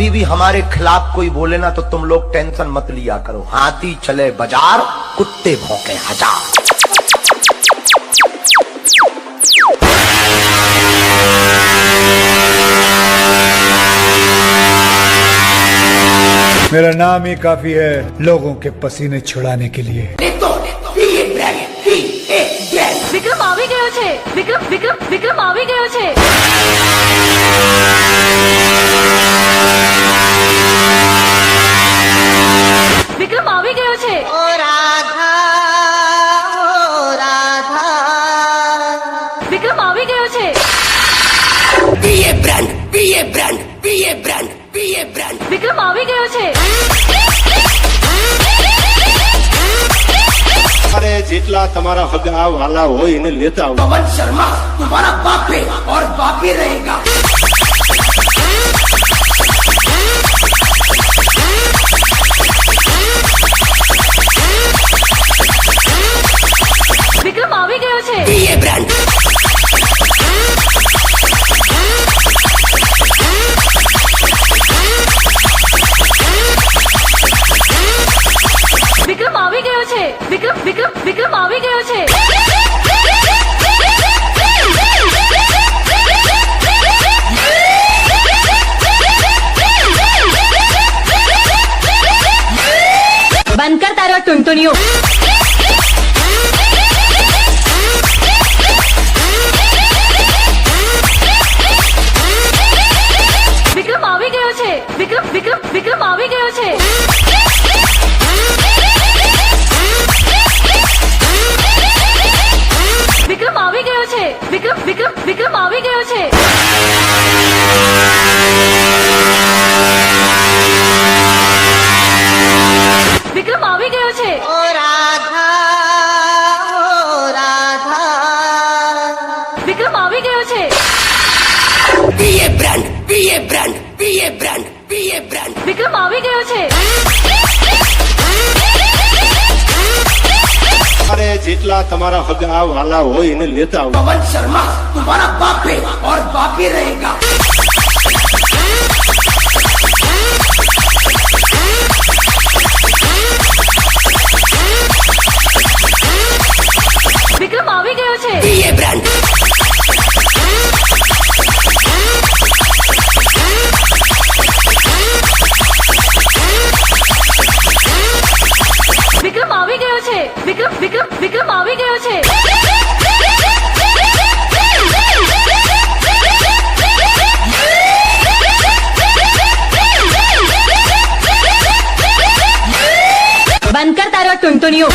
कभी भी हमारे खिलाफ कोई बोले ना तो तुम लोग टेंशन मत लिया करो। हाथी चले बाजार, कुत्ते भौंके हजार। मेरा नाम ही काफी है लोगों के पसीने छुड़ाने के लिए। વિક્રમ આવી ગયો છે। વિક્રમ આવી ગયો છે। વિક્રમ આવી ગયો છે। ઓ રાધા, ઓ રાધા। વિક્રમ આવી ગયો છે। વિક્રમ આવી ગયો છે। अरे जितला तमारा हगा वाला हो इन्हें लेता हूँ। पवन शर्मा तुम्हारा बाप है और बाप ही रहेगा। વિક્રમ આવી ગયો છે। વિક્રમ આવી ગયો છે। વિક્રમ આવી ગયો છે। બંધ કર તારો ટુનટુનિયો। વિક્રમ આવી ગયો છે। વિક્રમ આવી ગયો છે। વિક્રમ આવી ગયો છે। વિક્રમ આવી ગયો છે। વિક્રમ આવી ગયો છે। ઓ રાધા, ઓ રાધા। વિક્રમ આવી ગયો છે। વિક્રમ આવી ગયો છે। अरे जितला तमारा हगा वाला हो इन्हें लेता हूँ। पवन शर्मा तुम्हारा बाप है और बाप ही रहेगा। વિક્રમ આવી ગયો છે। વિક્રમ આવી ગયો છે। વિક્રમ આવી ગયો છે। બંધ કર તારો ટુનટુનિયો।